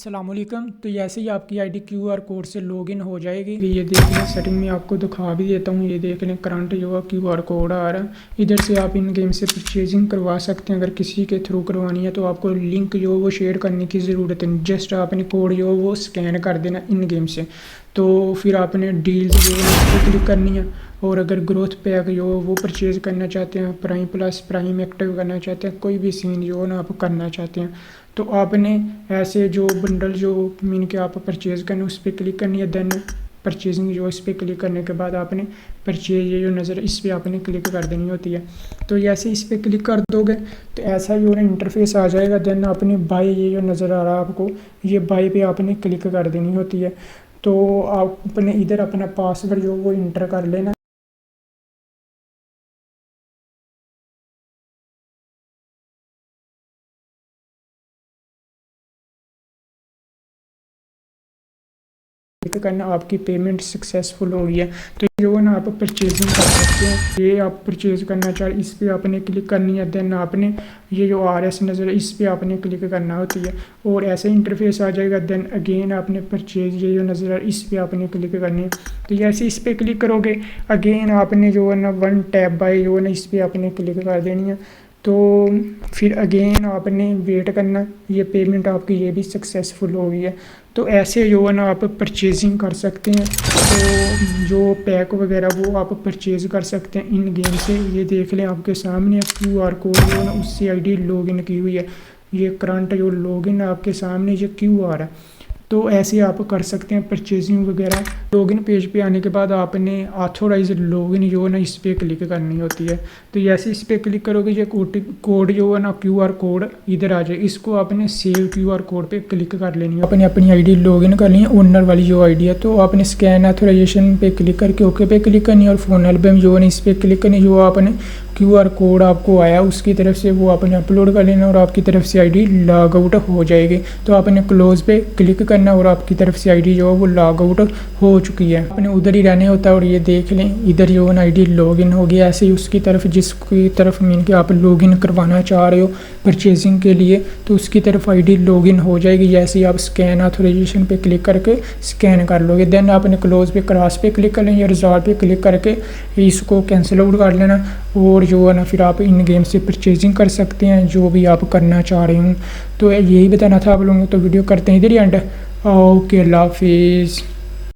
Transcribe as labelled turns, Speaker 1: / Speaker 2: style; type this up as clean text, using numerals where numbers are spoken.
Speaker 1: अस्सलामुअलैकुम। तो जैसे ही आपकी आईडी क्यूआर कोड से लॉगिन हो जाएगी, ये देख लें सेटिंग में आपको दिखा भी देता हूँ। ये देख लें करंट जो है क्यूआर कोड आ रहा है। इधर से आप इन गेम से परचेजिंग करवा सकते हैं। अगर किसी के थ्रू करवानी है तो आपको लिंक जो है वो शेयर करने की ज़रूरत है। जस्ट आपने कोड जो है वो स्कैन कर देना इन गेम से, तो फिर आपने डील्स जो है उस पर क्लिक करनी है। और अगर ग्रोथ पैक जो है वो परचेज़ करना चाहते हैं, प्राइम प्लस प्राइम एक्टिव करना चाहते हैं, कोई भी सीन जो है ना आप करना चाहते हैं, तो आपने ऐसे जो बंडल जो मीन के आप परचेज़ करने उस पर क्लिक करनी है। देन परचेजिंग जो इस पर क्लिक करने के बाद आपने परचेज ये जो नज़र इस पर आपने क्लिक कर देनी होती है। तो जैसे इस पर क्लिक कर दोगे तो ऐसा जो है इंटरफेस आ जाएगा। देन आपने बाय ये जो नज़र आ रहा है आपको, ये बाय पे आपने क्लिक कर देनी होती है। तो आप अपने इधर अपना पासवर्ड जो वो इंटर कर लेना। करना आपकी पेमेंट सक्सेसफुल हो गई है। तो जो है ना आप परचेजिंग कर सकते हैं। ये आप परचेज करना चाहे इस पर आपने क्लिक करनी है। देन आपने ये जो RS नज़र है इस पर आपने क्लिक करना होती है और ऐसे इंटरफेस आ जाएगा। देन अगेन आपने परचेज ये जो नज़र है इस पर आपने क्लिक करनी है। तो जैसे इस पर क्लिक करोगे अगेन आपने जो है ना 1 टैप बाय जो है ना इस पर आपने क्लिक कर देनी है। तो फिर अगेन आपने वेट करना, ये पेमेंट आपकी ये भी सक्सेसफुल हो गई है। तो ऐसे जो है ना आप परचेजिंग कर सकते हैं। तो जो पैक वगैरह वो आप परचेज़ कर सकते हैं इन गेम से। ये देख लें आपके सामने QR कोड जो है ना उससे आईडी लॉगिन की हुई है। ये करंट जो लॉगिन आपके सामने ये QR है। तो ऐसे आप कर सकते हैं परचेजिंग वगैरह। लॉगिन पेज पे आने के बाद आपने ऑथोराइज लॉगिन जो है ना इस पर क्लिक करनी होती है। तो जैसे इस पर क्लिक करोगे ये कोड जो है ना QR कोड इधर आ जाए। इसको आपने सेव QR कोड पे क्लिक कर लेनी है। आपने अपनी आईडी लॉगिन कर ली है, ओनर वाली जो आईडी है। तो आपने स्कैन ऑथोराइजेशन पे क्लिक करके ओके पे क्लिक करनी है और फ़ोन एल्बम जो है ना इस पर क्लिक करनी। जो आपने QR कोड आपको आया उसकी तरफ से वो आपने अपलोड कर लेना और आपकी तरफ से आईडी लॉग आउट हो जाएगी। तो आपने क्लोज पे क्लिक करना और आपकी तरफ से आईडी जो है वो लॉग आउट हो चुकी है। आपने उधर ही रहने होता है। और ये देख लें इधर जो है आईडी लॉगिन हो गया। ऐसे ही उसकी तरफ जिसकी तरफ मीन के आप लॉगिन करवाना चाह रहे हो परचेजिंग के लिए तो उसकी तरफ आईडी लॉगिन हो जाएगी। जैसे ही आप स्कैन ऑथोराइजेशन पे क्लिक करके स्कैन कर लोगे। देन आपने क्लोज पे क्रॉस पे क्लिक कर लें या रिजॉल्व पे क्लिक करके इसको कैंसिल आउट कर लेना। और जो है ना फिर आप इन गेम से परचेजिंग कर सकते हैं जो भी आप करना चाह रहे हो। तो यही बताना था आप लोगों को। तो वीडियो करते हैं इधर ही एंड। ओके, अल्लाह हाफिज़।